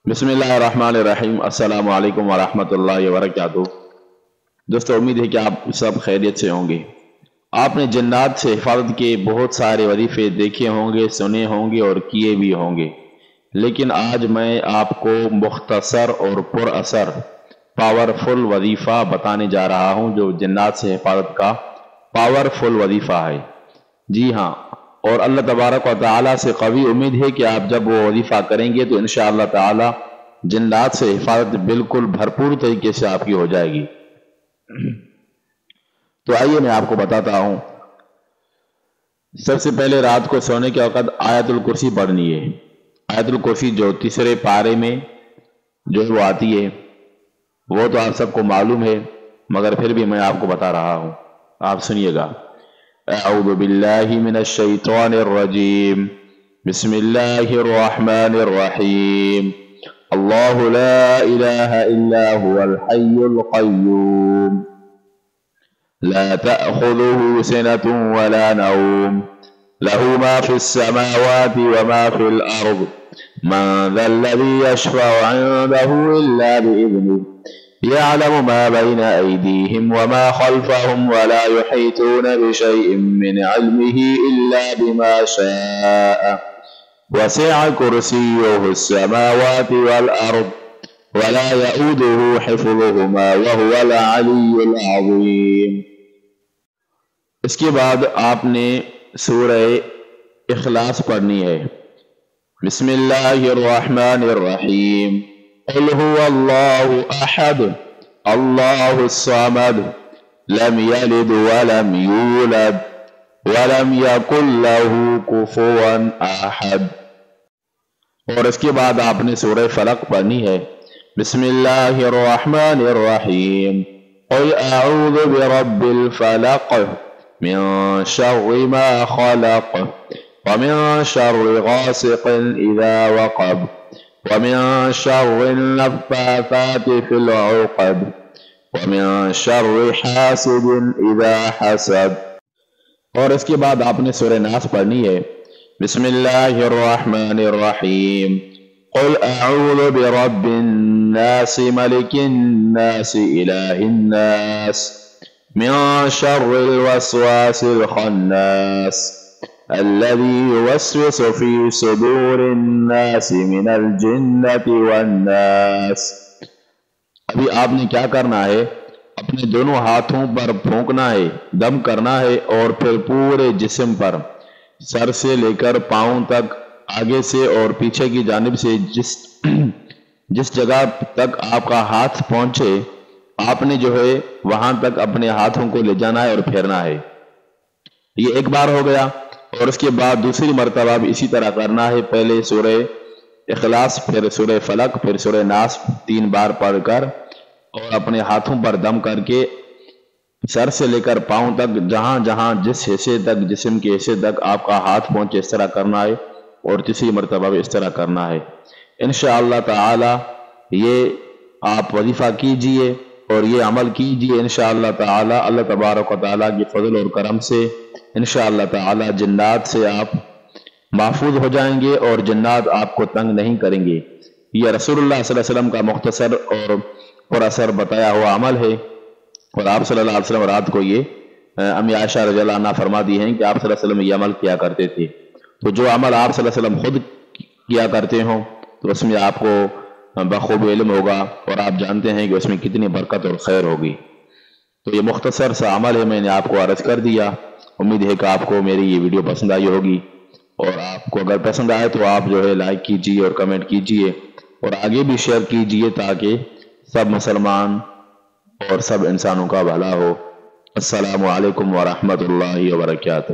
بسم اللہ الرحمن الرحیم۔ السلام علیکم ورحمۃ اللہ وبرکاتہ۔ دوستو، امید ہے کہ آپ سب خیریت سے ہوں گے۔ آپ نے جنات سے حفاظت کے بہت سارے وظیفے دیکھے ہوں گے، سنے ہوں گے اور کیے بھی ہوں گے، لیکن آج میں آپ کو مختصر اور پر اثر پاورفل وظیفہ بتانے جا رہا ہوں جو جنات سے حفاظت کا پاورفل وظیفہ ہے۔ جی ہاں، اور اللہ تبارک و تعالیٰ سے قوی امید ہے کہ آپ جب وہ وظیفہ کریں گے تو انشاءاللہ تعالیٰ جنات سے حفاظت بالکل بھرپور طریقے سے آپ کی ہو جائے گی۔ تو آئیے میں آپ کو بتاتا ہوں۔ سب سے پہلے رات کو سونے کے وقت آیت الکرسی پڑھنی ہے۔ آیت الکرسی جو تیسرے پارے میں جو وہ آتی ہے، وہ تو آپ سب کو معلوم ہے، مگر پھر بھی میں آپ کو بتا رہا ہوں، آپ سنیے گا۔ اعوذ باللہ من الشیطان الرجیم، بسم اللہ الرحمن الرحیم، اللہ لا الہ الا هو الحی القیوم، لا تأخذه سنة ولا نوم، له ما في السماوات وما في الأرض، من ذا الذي يشفع عنده إلا بإذنه، يعلم ما بين أيديهم وما خلفهم ولا يحيطون بشيء من علمه إلا بما شاء، وسع كرسيه السماوات والأرض ولا يؤوده حفظهما وهو العلي العظيم۔ اس کے بعد آپ نے سورہ اخلاص پڑھنی ہے۔ بسم اللہ الرحمن الرحیم، قل هو اللہ احد اللہ الصمد لم یلد ولم یولد ولم یکن له کفوا احد۔ اور اس کے بعد آپ نے سورہ فلق پڑھنی ہے۔ بسم اللہ الرحمن الرحیم، قل اعوذ برب الفلق من شر ما خلق ومن شر غاسق اذا وقب ومن شر النفاثات في العقد ومن شر حاسد اذا حسد۔ اور اس کے بعد آپ نے سورہ ناس پڑھنی ہے۔ بسم اللہ الرحمن الرحیم، قل اعوذ برب الناس ملک الناس الہ الناس من شر الوسواس الخناس الذي يوسوس في صدور الناس من الجنة والناس۔ ابھی آپ نے کیا کرنا ہے؟ اپنے دونوں ہاتھوں پر پھونکنا ہے، دم کرنا ہے، اور پھر پورے جسم پر، سر سے لے کر پاؤں تک، آگے سے اور پیچھے کی جانب سے جس جگہ تک آپ کا ہاتھ پہنچے، آپ نے جو ہے وہاں تک اپنے ہاتھوں کو لے جانا ہے اور پھیرنا ہے۔ یہ ایک بار ہو گیا، اور اس کے بعد دوسری مرتبہ بھی اسی طرح کرنا ہے۔ پہلے سورہ اخلاص، پھر سورہ فلق، پھر سورہ ناس 3 بار پڑھ کر، اور اپنے ہاتھوں پر دم کر کے سر سے لے کر پاؤں تک، جہاں جہاں جس حصے تک، جسم کے حصے تک آپ کا ہاتھ پہنچے، اس طرح کرنا ہے، اور تیسری مرتبہ بھی اس طرح کرنا ہے۔ انشاءاللہ تعالی یہ آپ وظیفہ کیجئے اور یہ عمل کیجئے انشاءاللہ تعالی۔ اللہ تبارک و تعالیٰ کی فضل اور کرم سے انشاءاللہ تعالی جنات سے آپ محفوظ ہو جائیں گے، اور جنات آپ کو تنگ نہیں کریں گے۔ یہ رسول اللہ صلی اللہ علیہ وسلم کا مختصر اور پر اثر بتایا ہوا عمل ہے، اور آپ صلی اللہ علیہ وسلم رات کو یہ امی عائشہ رضی اللہ عنہ فرماتی ہیں کہ آپ صلی اللہ علیہ وسلم یہ عمل کیا کرتے تھے۔ تو جو عمل آپ صلی اللہ علیہ وسلم خود کیا کرتے ہوں تو اس میں آپ کو بخوب علم ہوگا، اور آپ جانتے ہیں کہ اس میں کتنی برکت اور خیر ہوگی۔ تو یہ مختصر سا عمل ہے، میں نے آپ کو عرض کر دیا۔ امید ہے کہ آپ کو میری یہ ویڈیو پسند آئی ہوگی، اور آپ کو اگر پسند آئے تو آپ جو ہے لائک کیجئے اور کمنٹ کیجئے، اور آگے بھی شیئر کیجئے تاکہ سب مسلمان اور سب انسانوں کا بھلا ہو۔ السلام علیکم ورحمۃ اللہ وبرکاتہ۔